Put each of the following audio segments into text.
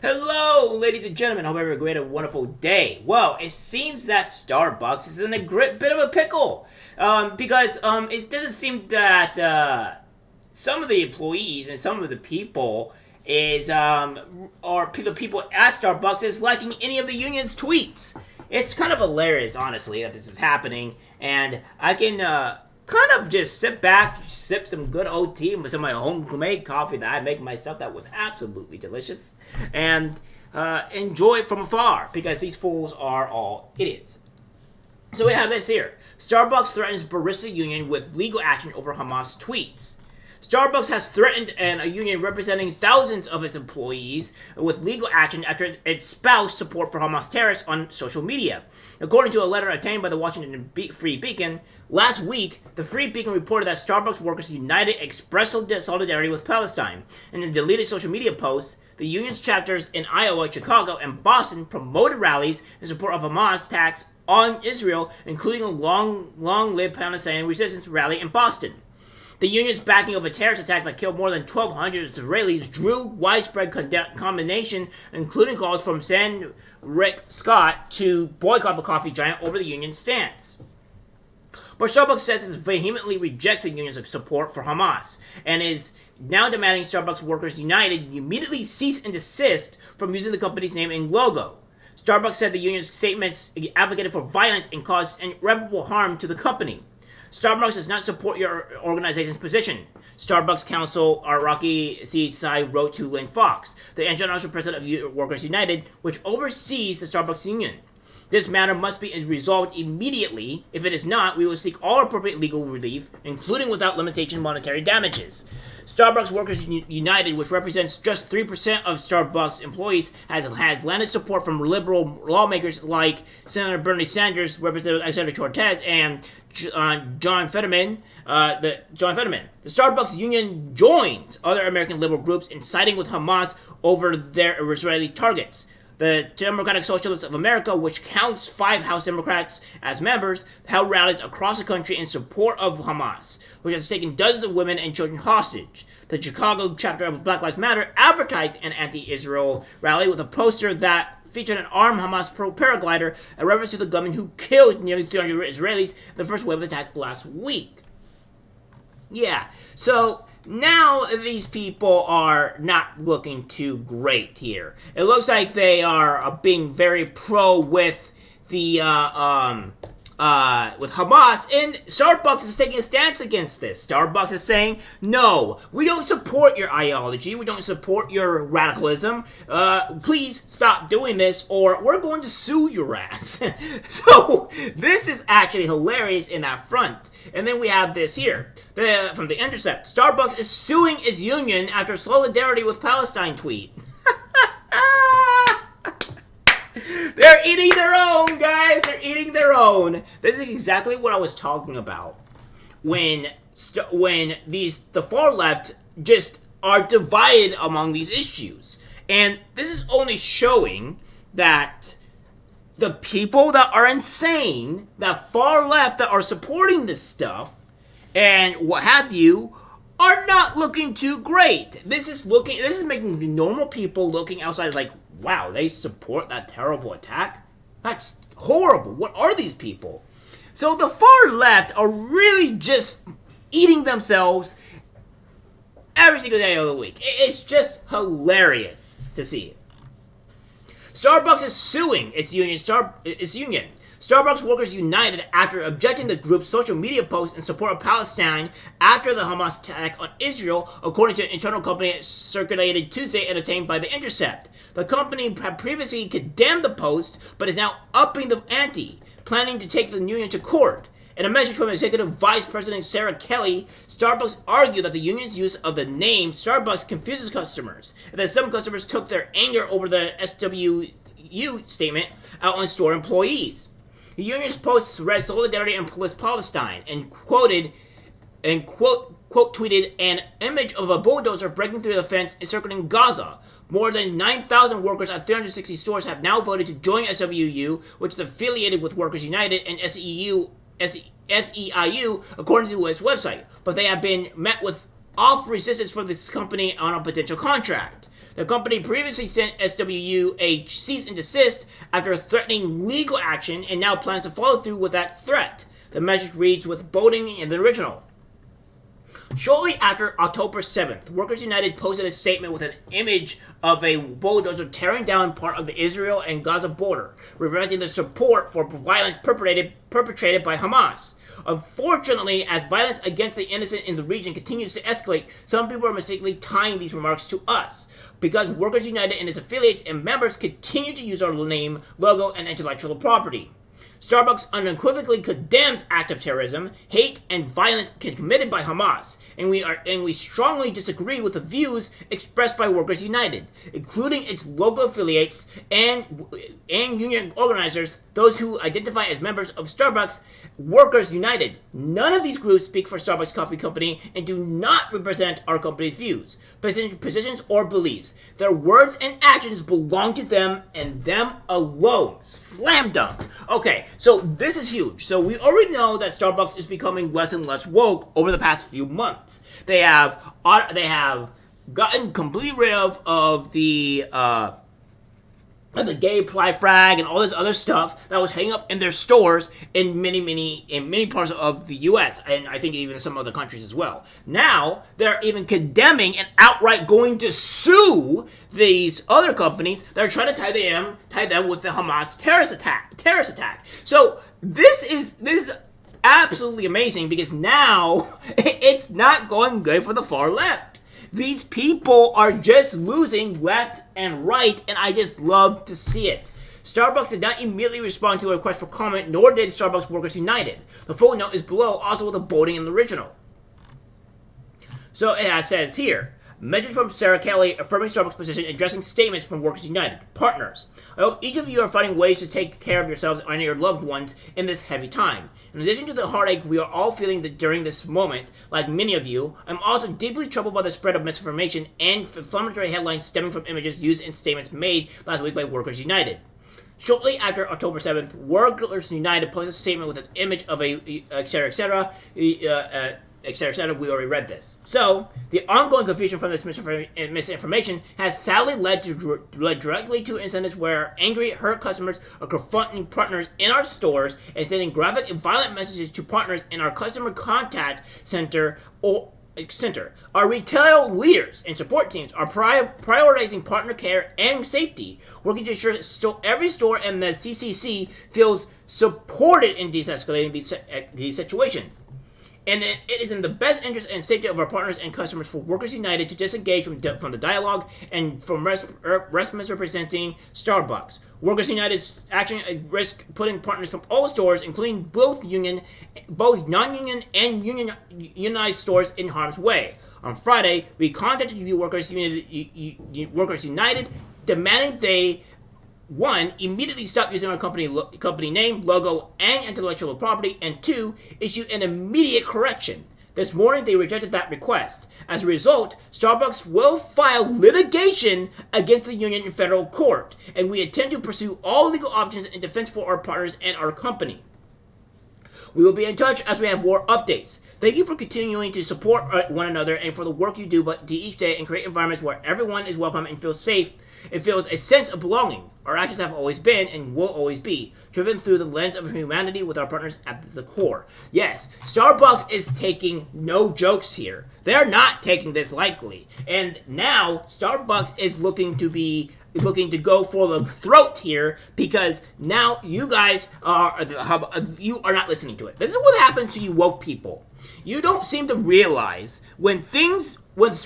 Hello, ladies and gentlemen. Hope you have a great and wonderful day. Well, it seems that Starbucks is in a bit of a pickle because it doesn't seem that some of the employees and some of the people the people at Starbucks is liking any of the union's tweets. It's kind of hilarious, honestly, that this is happening, and I can kind of just sit back, sip some good old tea with some of my homemade coffee that I make myself that was absolutely delicious, and enjoy it from afar because these fools are all idiots. So we have this here. Starbucks threatens barista union with legal action over Hamas tweets. Starbucks has threatened a union representing thousands of its employees with legal action after it espoused support for Hamas terrorists on social media. According to a letter obtained by the Washington Free Beacon, last week, the Free Beacon reported that Starbucks Workers United expressed solidarity with Palestine. In a deleted social media post, the union's chapters in Iowa, Chicago, and Boston promoted rallies in support of Hamas attacks on Israel, including a long-lived Palestinian resistance rally in Boston. The union's backing of a terrorist attack that killed more than 1,200 Israelis drew widespread condemnation, including calls from Senator Rick Scott to boycott the coffee giant over the union's stance. But Starbucks says it vehemently rejects the union's support for Hamas and is now demanding Starbucks Workers United immediately cease and desist from using the company's name and logo. Starbucks said the union's statements advocated for violence and caused irreparable harm to the company. Starbucks does not support your organization's position. Starbucks counsel Araki Sai wrote to Lynn Fox, the international president of Workers United, which oversees the Starbucks union. This matter must be resolved immediately. If it is not, we will seek all appropriate legal relief, including without limitation monetary damages. Starbucks Workers United, which represents just 3% of Starbucks employees, has landed support from liberal lawmakers like Senator Bernie Sanders, Representative Alexander Cortez, and John Fetterman. The Starbucks union joins other American liberal groups in siding with Hamas over their Israeli targets. The Democratic Socialists of America, which counts 5 House Democrats as members, held rallies across the country in support of Hamas, which has taken dozens of women and children hostage. The Chicago chapter of Black Lives Matter advertised an anti-Israel rally with a poster that featured an armed Hamas paraglider, a reference to the gunman who killed nearly 300 Israelis in the first wave of attacks last week. Yeah, so now these people are not looking too great here. It looks like they are being very pro with the with Hamas, and Starbucks is taking a stance against this. Starbucks is saying, no, we don't support your ideology, we don't support your radicalism, please stop doing this or we're going to sue your ass. So this is actually hilarious in that front. And then we have this here, from The Intercept. Starbucks is suing its union after solidarity with Palestine tweet. They're eating their own, guys. They're eating their own. This is exactly what I was talking about when the far left just are divided among these issues. And this is only showing that the people that are insane, that far left that are supporting this stuff and what have you, are not looking too great. This is making the normal people looking outside like, wow, they support that terrible attack? That's horrible. What are these people? So the far left are really just eating themselves every single day of the week. It's just hilarious to see it. Starbucks is suing its union. Starbucks Workers United after objecting to the group's social media posts in support of Palestine after the Hamas attack on Israel, according to an internal company circulated Tuesday and obtained by The Intercept. The company had previously condemned the post, but is now upping the ante, planning to take the union to court. In a message from Executive Vice President Sarah Kelly, Starbucks argued that the union's use of the name Starbucks confuses customers, and that some customers took their anger over the SWU statement out on store employees. The union's posts read solidarity with Palestine and tweeted an image of a bulldozer breaking through the fence encircling Gaza. More than 9,000 workers at 360 stores have now voted to join SWU, which is affiliated with Workers United and SEIU, according to the U.S. website. But they have been met with off resistance from this company on a potential contract. The company previously sent SWU a cease and desist after threatening legal action and now plans to follow through with that threat. The message reads with bolding in the original. Shortly after October 7th, Workers United posted a statement with an image of a bulldozer tearing down part of the Israel and Gaza border, representing the support for violence perpetrated by Hamas. Unfortunately, as violence against the innocent in the region continues to escalate, some people are mistakenly tying these remarks to us. Because Workers United and its affiliates and members continue to use our name, logo, and intellectual property. Starbucks unequivocally condemns acts of terrorism, hate, and violence committed by Hamas, and we strongly disagree with the views expressed by Workers United, including its local affiliates and union organizers, those who identify as members of Starbucks Workers United. None of these groups speak for Starbucks Coffee Company and do not represent our company's views, positions, or beliefs. Their words and actions belong to them and them alone. Slam dunk. Okay, so this is huge. So we already know that Starbucks is becoming less and less woke over the past few months. They have gotten completely rid of the gay pride flag and all this other stuff that was hanging up in their stores in many parts of the U.S. and I think even in some other countries as well. Now they're even condemning and outright going to sue these other companies that are trying to tie them with the Hamas terrorist attack. So this is absolutely amazing because now it's not going good for the far left. These people are just losing left and right, and I just love to see it. Starbucks did not immediately respond to a request for comment, nor did Starbucks Workers United. The full note is below, also with a bolding in the original. So it says here, message from Sarah Kelly affirming Starbucks' position, addressing statements from Workers United. Partners, I hope each of you are finding ways to take care of yourselves and your loved ones in this heavy time. In addition to the heartache we are all feeling during this moment, like many of you, I'm also deeply troubled by the spread of misinformation and inflammatory headlines stemming from images used in statements made last week by Workers United. Shortly after October 7th, Workers United posted a statement with an image of a etc. We already read this. So, the ongoing confusion from this misinformation has sadly led directly to incidents where angry, hurt customers are confronting partners in our stores and sending graphic and violent messages to partners in our customer contact center. Our retail leaders and support teams are prioritizing partner care and safety, working to ensure that every store and the CCC feels supported in de-escalating these situations. And it is in the best interest and safety of our partners and customers for Workers United to disengage from the dialogue and from misrepresenting Starbucks. Workers United's action risk putting partners from all stores, including both non-union and unionized stores, in harm's way. On Friday, we contacted Workers United, demanding they 1. Immediately stop using our company name, logo, and intellectual property, and 2. Issue an immediate correction. This morning, they rejected that request. As a result, Starbucks will file litigation against the union in federal court, and we intend to pursue all legal options in defense for our partners and our company. We will be in touch as we have more updates. Thank you for continuing to support one another and for the work you do each day and create environments where everyone is welcome and feels safe and feels a sense of belonging. Our actions have always been and will always be driven through the lens of humanity with our partners at the core. Yes, Starbucks is taking no jokes here. They're not taking this lightly. And now Starbucks is looking to go for the throat here because now you guys are not listening to it. This is what happens to you woke people. You don't seem to realize when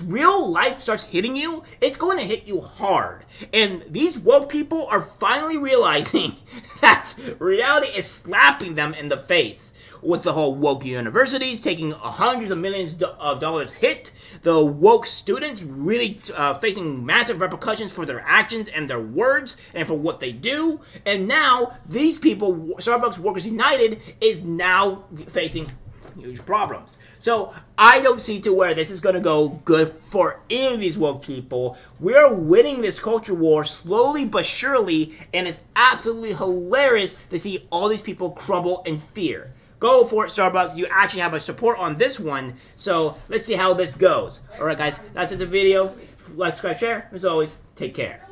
real life starts hitting you, it's going to hit you hard. And these woke people are finally realizing that reality is slapping them in the face. With the whole woke universities taking hundreds of millions of dollars hit, the woke students really facing massive repercussions for their actions and their words and for what they do. And now these people, Starbucks Workers United, is now facing huge problems. So I don't see to where this is going to go good for any of these woke people. We're winning this culture war slowly but surely, and it's absolutely hilarious to see all these people crumble in fear. Go for it, Starbucks. You actually have a support on this one, so let's see how this goes. Alright guys, that's it the video. like, subscribe, share. As always, take care.